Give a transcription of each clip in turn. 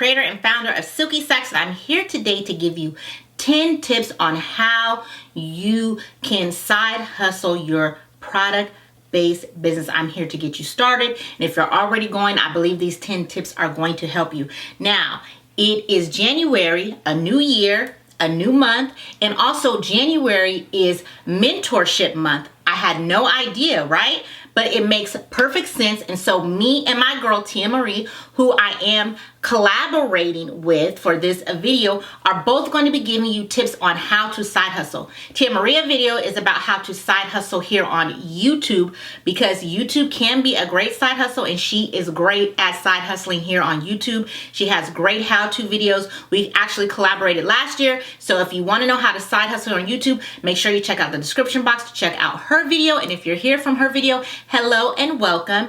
creator and founder of Silky, and I'm here today to give you 10 tips on how you can side hustle your product-based business. I'm here to get you started, and if you're already going, I believe these 10 tips are going to help you. Now, it is January, a new year, a new month, and also January is mentorship month. I had no idea, right? But it makes perfect sense. And so me and my girl, Tia Marie, who I am collaborating with for this video, are both going to be giving you tips on how to side hustle. Tia Maria video is about how to side hustle here on YouTube, because YouTube can be a great side hustle, and she is great at side hustling here on YouTube. She has great how-to videos. We actually collaborated last year. So if you want to know how to side hustle on YouTube, make sure you check out the description box to check out her video. And if you're here from her video, hello and welcome.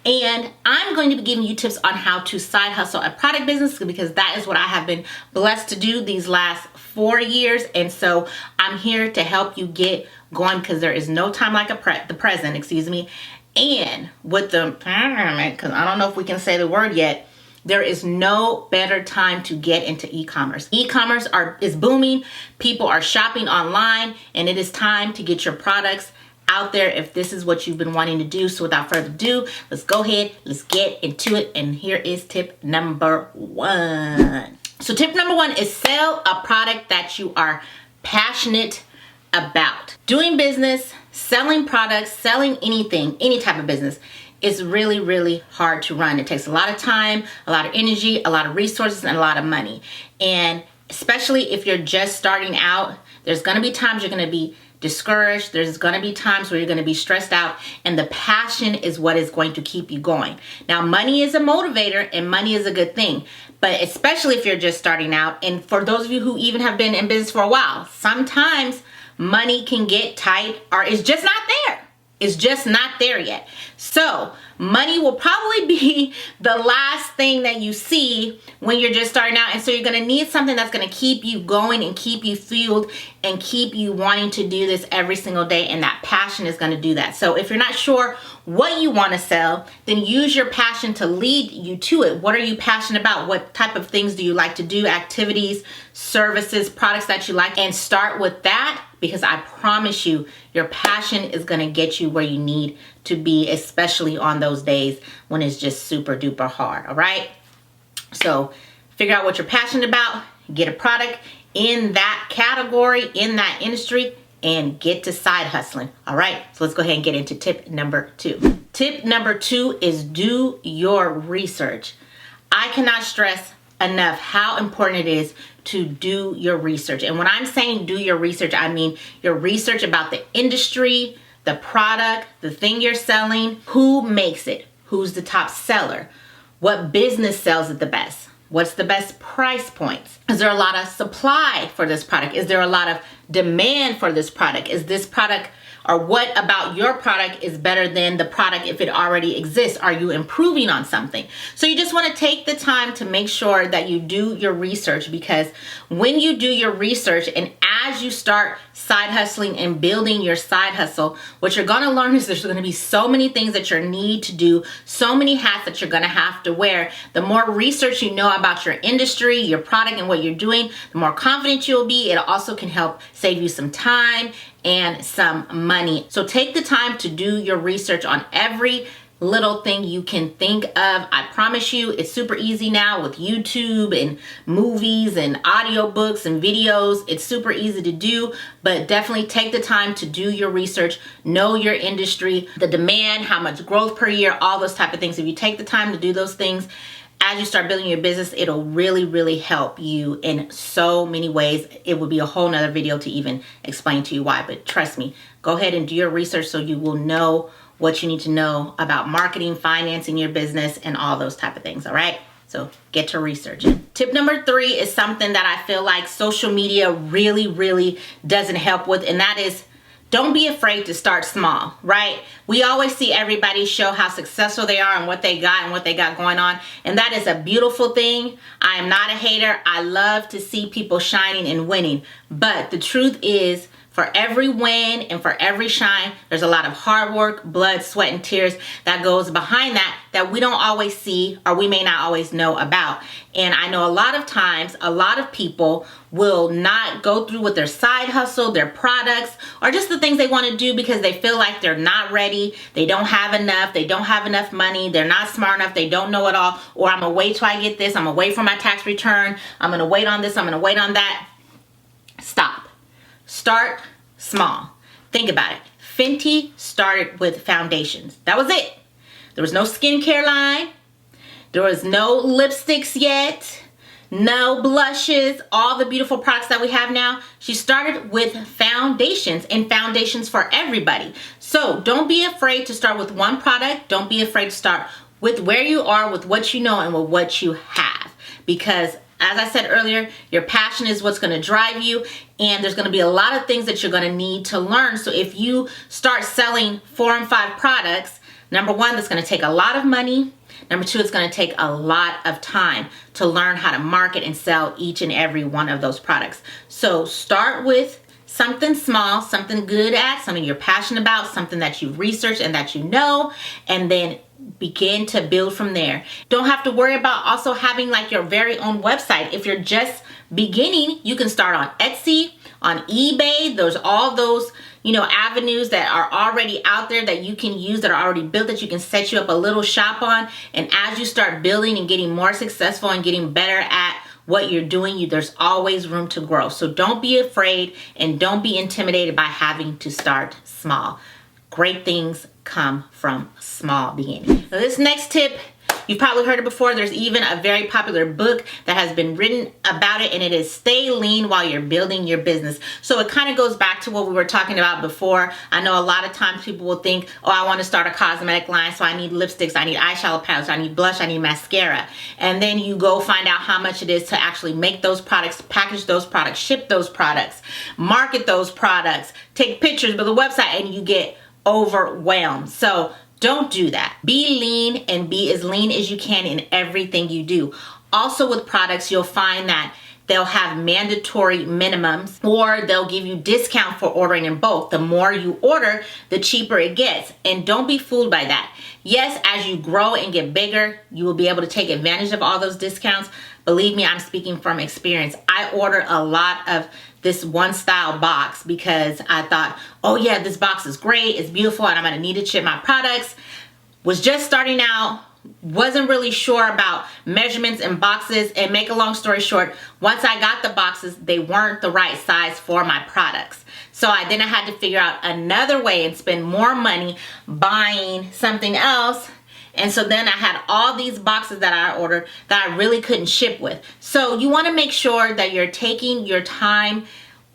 And I'm going to be giving you tips on how to side hustle a product business, because that is what I have been blessed to do these last 4 years. And so I'm here to help you get going, because there is no time like the present, excuse me. And with the, because I don't know if we can say the word yet, there is no better time to get into e-commerce. E-commerce is booming. People are shopping online, and it is time to get your products out there if this is what you've been wanting to do. So without further ado, let's go ahead, let's get into it. And here is tip number 1. So tip number 1 is sell a product that you are passionate about. Doing business, selling products, selling anything, any type of business is really, really hard to run. It takes a lot of time, a lot of energy, a lot of resources, and a lot of money. And especially if you're just starting out, there's gonna be times you're gonna be discouraged. There's going to be times where you're going to be stressed out, and the passion is what is going to keep you going. Now, money is a motivator, and money is a good thing, but especially if you're just starting out, and for those of you who even have been in business for a while, sometimes money can get tight, or it's just not there. It's just not there yet. So money will probably be the last thing that you see when you're just starting out. And so you're going to need something that's going to keep you going and keep you fueled and keep you wanting to do this every single day. And that passion is going to do that. So if you're not sure what you want to sell, then use your passion to lead you to it. What are you passionate about? What type of things do you like to do? Activities, services, products that you like, and start with that, because I promise you, your passion is going to get you where you need to be, especially on those days when it's just super duper hard. All right. So figure out what you're passionate about, get a product in that category, in that industry, and get to side hustling. All right. So let's go ahead and get into tip number 2. Tip number 2 is do your research. I cannot stress enough how important it is to do your research. And when I'm saying do your research, I mean your research about the industry, the product, the thing you're selling, who makes it, who's the top seller, what business sells it the best, what's the best price points, is there a lot of supply for this product, is there a lot of demand for this product, is this product, or what about your product is better than the product if it already exists? Are you improving on something? So you just want to take the time to make sure that you do your research, because when you do your research and as you start side hustling and building your side hustle, what you're going to learn is there's going to be so many things that you need to do, so many hats that you're going to have to wear. The more research you know about your industry, your product, and what you're doing, the more confident you'll be. It also can help save you some time and some money. So take the time to do your research on every little thing you can think of. I promise you, it's super easy now with YouTube and movies and audiobooks and videos. It's super easy to do, but definitely take the time to do your research, know your industry, the demand, how much growth per year, all those type of things. If you take the time to do those things, as you start building your business, it'll really, really help you in so many ways. It would be a whole nother video to even explain to you why, but trust me, go ahead and do your research so you will know what you need to know about marketing, financing your business, and all those type of things. All right. So get to researching. Tip number 3 is something that I feel like social media really, really doesn't help with. And that is, don't be afraid to start small, right? We always see everybody show how successful they are and what they got going on. And that is a beautiful thing. I am not a hater. I love to see people shining and winning. But the truth is, For every win and for every shine, there's a lot of hard work, blood, sweat, and tears that goes behind that we don't always see or we may not always know about. And I know a lot of times, a lot of people will not go through with their side hustle, their products, or just the things they want to do because they feel like they're not ready, they don't have enough money, they're not smart enough, they don't know it all, or I'm gonna wait till I get this, I'm gonna wait for my tax return, I'm gonna wait on this, I'm gonna wait on that. Stop. Start small. Think about it. Fenty started with foundations. That was it. There was no skincare line. There was no lipsticks yet. No blushes. All the beautiful products that we have now. She started with foundations, and foundations for everybody. So don't be afraid to start with one product. Don't be afraid to start with where you are, with what you know, and with what you have. Because as I said earlier, your passion is what's going to drive you, and there's going to be a lot of things that you're going to need to learn. So if you start selling 4 and 5 products, number one, that's going to take a lot of money. Number two, it's going to take a lot of time to learn how to market and sell each and every one of those products. So start with something small, something good at, something you're passionate about, something that you've researched and that you know, and then begin to build from there. Don't have to worry about also having like your very own website. If you're just beginning, you can start on Etsy, on eBay. There's all those, avenues that are already out there that you can use, that are already built, that you can set you up a little shop on. And as you start building and getting more successful and getting better at what you're doing, there's always room to grow. So don't be afraid and don't be intimidated by having to start small. Great things come from small beginnings. So this next tip, you've probably heard it before. There's even a very popular book that has been written about it, and it is Stay Lean While You're Building Your Business. So it kind of goes back to what we were talking about before. I know a lot of times people will think, oh, I want to start a cosmetic line, so I need lipsticks, I need eyeshadow palettes, I need blush, I need mascara. And then you go find out how much it is to actually make those products, package those products, ship those products, market those products, take pictures, build a website, and you get overwhelmed. So don't do that. Be lean and be as lean as you can in everything you do. Also with products, you'll find that they'll have mandatory minimums, or they'll give you discount for ordering in bulk. The more you order, the cheaper it gets. And don't be fooled by that. Yes, as you grow and get bigger, you will be able to take advantage of all those discounts. Believe me, I'm speaking from experience. I ordered a lot of this one style box because I thought, oh yeah, this box is great, it's beautiful, and I'm gonna need to ship my products. Was just starting out, wasn't really sure about measurements and boxes, and make a long story short, once I got the boxes, they weren't the right size for my products. So I had to figure out another way and spend more money buying something else. And so then I had all these boxes that I ordered that I really couldn't ship with. So you want to make sure that you're taking your time.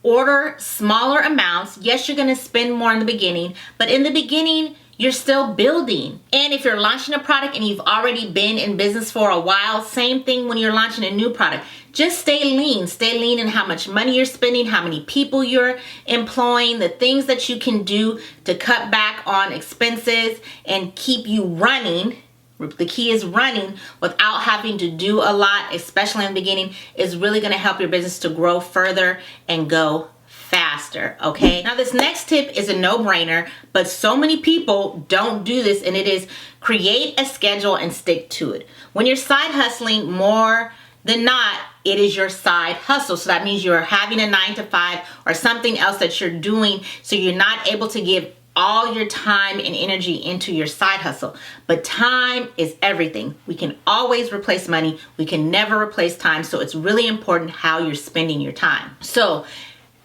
Order smaller amounts. Yes, you're going to spend more in the beginning, but in the beginning, you're still building. And if you're launching a product and you've already been in business for a while, same thing when you're launching a new product. Just stay lean. Stay lean in how much money you're spending, how many people you're employing, the things that you can do to cut back on expenses and keep you running. The key is running without having to do a lot, especially in the beginning, is really going to help your business to grow further and go faster. Okay, now this next tip is a no-brainer, but so many people don't do this, and it is create a schedule and stick to it. When you're side hustling, more than not, it is your side hustle. So that means you're having a 9-to-5 or something else that you're doing, so you're not able to give all your time and energy into your side hustle. But time is everything. We can always replace money. We can never replace time. So it's really important how you're spending your time. So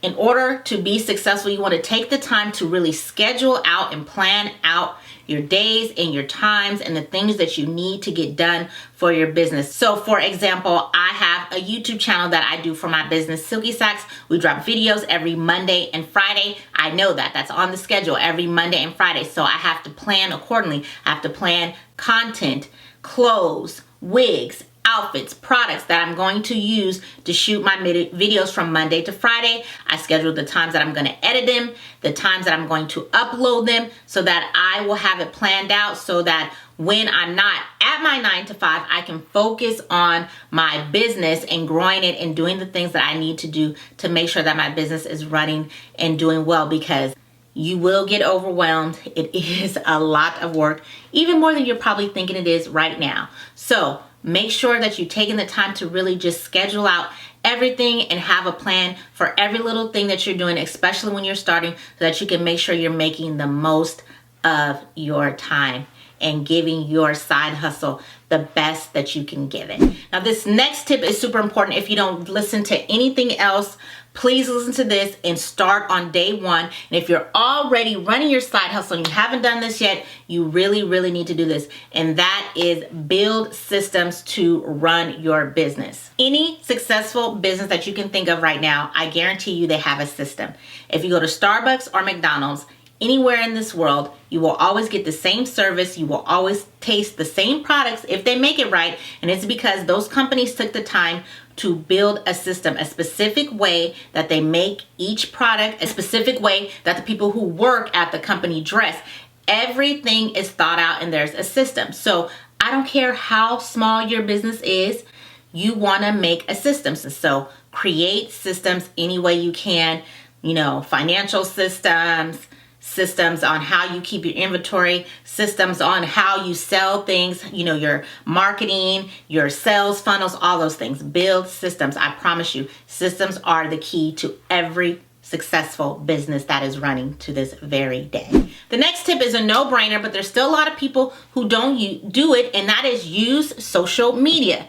in order to be successful, you want to take the time to really schedule out and plan out your days and your times and the things that you need to get done for your business. So for example, I have a YouTube channel that I do for my business, Silky Sacks. We drop videos every Monday and Friday. I know that that's on the schedule every Monday and Friday. So I have to plan accordingly. I have to plan content, clothes, wigs, outfits, products that I'm going to use to shoot my videos from Monday to Friday. I schedule the times that I'm going to edit them, the times that I'm going to upload them, so that I will have it planned out so that when I'm not at my 9 to 5, I can focus on my business and growing it and doing the things that I need to do to make sure that my business is running and doing well, because you will get overwhelmed. It is a lot of work, even more than you're probably thinking it is right now. So make sure that you're taking the time to really just schedule out everything and have a plan for every little thing that you're doing, especially when you're starting, so that you can make sure you're making the most of your time and giving your side hustle the best that you can give it. Now, this next tip is super important. If you don't listen to anything else, please listen to this and start on day one. And if you're already running your side hustle and you haven't done this yet, you really need to do this. And that is build systems to run your business. Any successful business that you can think of right now, I guarantee you they have a system. If you go to Starbucks or McDonald's, anywhere in this world, you will always get the same service. You will always taste the same products if they make it right. And it's because those companies took the time to build a system, a specific way that they make each product, a specific way that the people who work at the company dress. Everything is thought out and there's a system. So I don't care how small your business is, you want to make a system. So create systems any way you can, financial systems on how you keep your inventory, systems on how you sell things, your marketing, your sales funnels, all those things. Build systems. I promise you, systems are the key to every successful business that is running to this very day. The next tip is a no-brainer, but there's still a lot of people who don't do it, and that is use social media.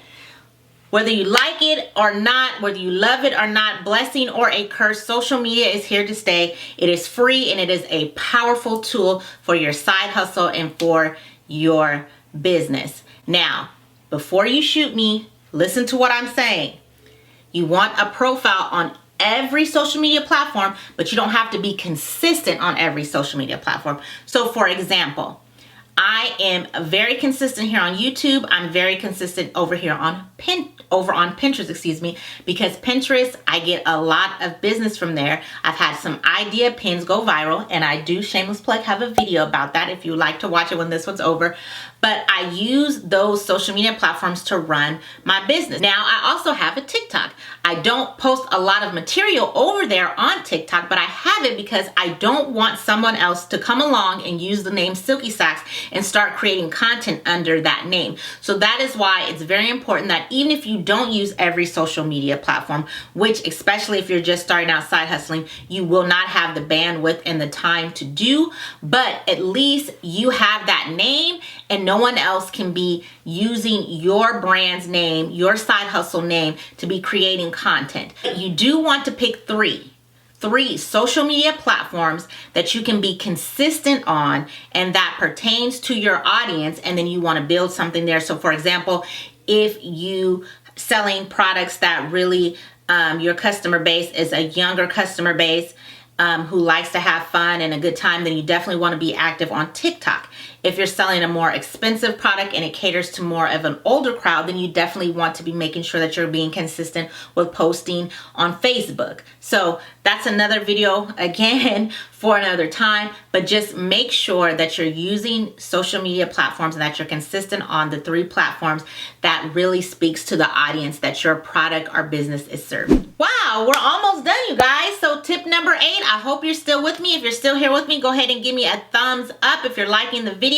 Whether you like it or not, whether you love it or not, blessing or a curse, social media is here to stay. It is free and it is a powerful tool for your side hustle and for your business. Now, before you shoot me, listen to what I'm saying. You want a profile on every social media platform, but you don't have to be consistent on every social media platform. So for example, I am very consistent here on YouTube. I'm very consistent over here on Pinterest, because Pinterest, I get a lot of business from there. I've had some idea pins go viral, and I do, shameless plug, have a video about that if you like to watch it when this one's over. But I use those social media platforms to run my business. Now, I also have a TikTok. I don't post a lot of material over there on TikTok, but I have it because I don't want someone else to come along and use the name Silky Sacks and start creating content under that name. So that is why it's very important that even if you don't use every social media platform, which especially if you're just starting out side hustling, you will not have the bandwidth and the time to do, but at least you have that name and no one else can be using your brand's name, your side hustle name, to be creating content. You do want to pick three social media platforms that you can be consistent on and that pertains to your audience, and then you want to build something there. So for example, if you selling products that really your customer base is a younger customer base who likes to have fun and a good time, then you definitely want to be active on TikTok. If you're selling a more expensive product and it caters to more of an older crowd, then you definitely want to be making sure that you're being consistent with posting on Facebook. So that's another video again for another time, but just make sure that you're using social media platforms and that you're consistent on the 3 platforms that really speaks to the audience that your product or business is serving. Wow, we're almost done, you guys. So tip number 8, I hope you're still with me. If you're still here with me, go ahead and give me a thumbs up if you're liking the video.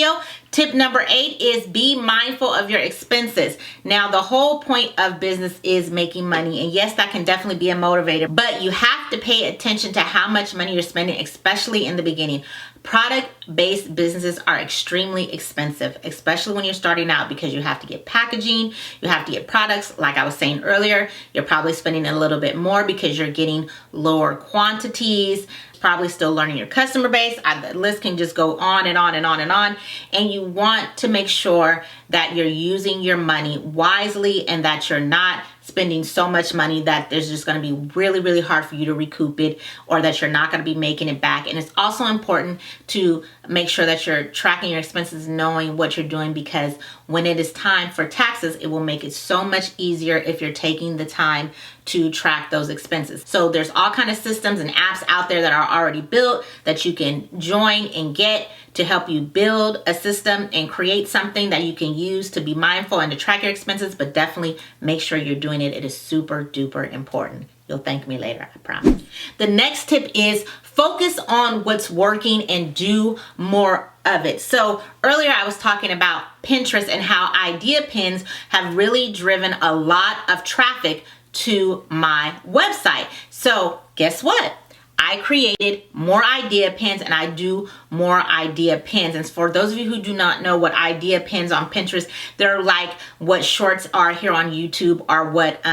Tip number 8 is be mindful of your expenses. Now, the whole point of business is making money. And yes, that can definitely be a motivator, but you have to pay attention to how much money you're spending, especially in the beginning. Product-based businesses are extremely expensive, especially when you're starting out, because you have to get packaging, you have to get products. Like I was saying earlier, you're probably spending a little bit more because you're getting lower quantities, probably still learning your customer base. The list can just go on and on and on and on. And you want to make sure that you're using your money wisely and that you're not spending so much money that there's just going to be really, really hard for you to recoup it, or that you're not going to be making it back. And it's also important to make sure that you're tracking your expenses, knowing what you're doing, because when it is time for taxes, it will make it so much easier if you're taking the time to track those expenses. So there's all kind of systems and apps out there that are already built that you can join and get to help you build a system and create something that you can use to be mindful and to track your expenses, but definitely make sure you're doing it. It is super duper important. You'll thank me later, I promise. The next tip is focus on what's working and do more of it. So earlier I was talking about Pinterest and how idea pins have really driven a lot of traffic to my website. So guess what? I created more idea pins, and I do more idea pins. And for those of you who do not know what idea pins on Pinterest, they're like what shorts are here on YouTube, or what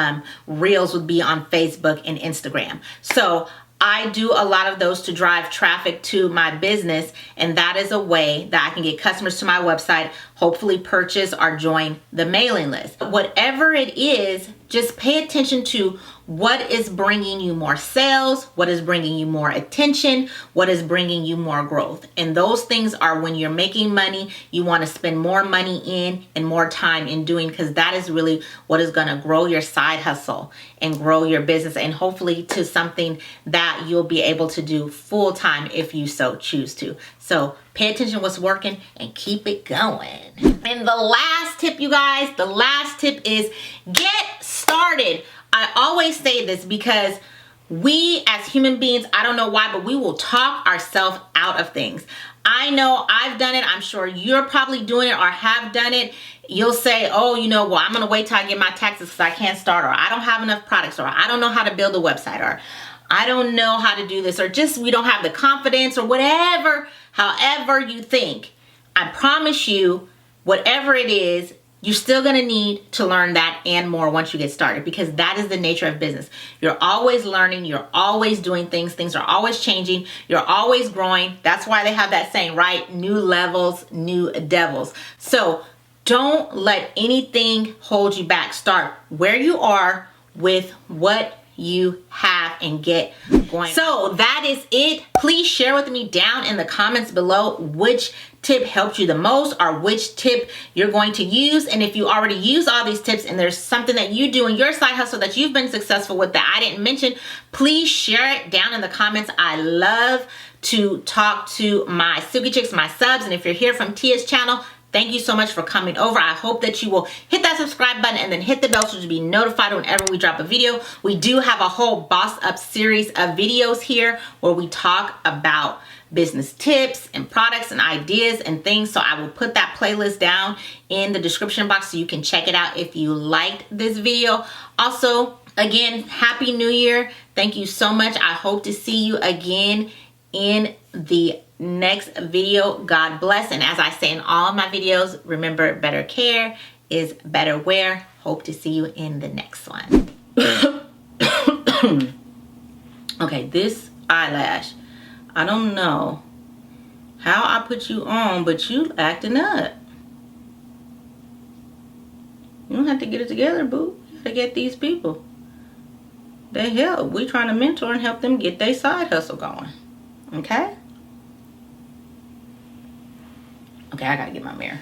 reels would be on Facebook and Instagram. So I do a lot of those to drive traffic to my business, and that is a way that I can get customers to my website, hopefully purchase or join the mailing list. Whatever it is, just pay attention to what is bringing you more sales, what is bringing you more attention, what is bringing you more growth. And those things are when you're making money, you want to spend more money in and more time in doing, because that is really what is going to grow your side hustle and grow your business, and hopefully to something that you'll be able to do full time if you so choose to. So pay attention to what's working and keep it going. And the last tip, you guys, the last tip is get started. I always say this because we as human beings, I don't know why, but we will talk ourselves out of things. I know I've done it. I'm sure you're probably doing it or have done it. You'll say, oh, you know, well, I'm going to wait till I get my taxes because I can't start, or I don't have enough products, or I don't know how to build a website, or I don't know how to do this, or just we don't have the confidence, or whatever, however you think. I promise you, whatever it is, you're still going to need to learn that and more once you get started, because that is the nature of business. You're always learning. You're always doing things. Things are always changing. You're always growing. That's why they have that saying, right? New levels, new devils. So don't let anything hold you back. Start where you are with what you have and get going. So that is it. Please share with me down in the comments below which tip helped you the most, or which tip you're going to use. And if you already use all these tips and there's something that you do in your side hustle that you've been successful with that I didn't mention, please share it down in the comments. I love to talk to my Silky Chicks, my subs. And if you're here from Tia's channel, thank you so much for coming over. I hope that you will hit that subscribe button and then hit the bell so you'll be notified whenever we drop a video. We do have a whole Boss Up series of videos here where we talk about business tips and products and ideas and things. So I will put that playlist down in the description box so you can check it out if you liked this video. Also, again, Happy New Year. Thank you so much. I hope to see you again in the next video. God bless. And as I say in all of my videos, remember, better care is better wear. Hope to see you in the next one. Okay, this eyelash, I don't know how I put you on, but you acting up. You don't have to get it together, boo. You gotta get these people. They help. We trying to mentor and help them get their side hustle going. Okay? Okay, I gotta get my mirror.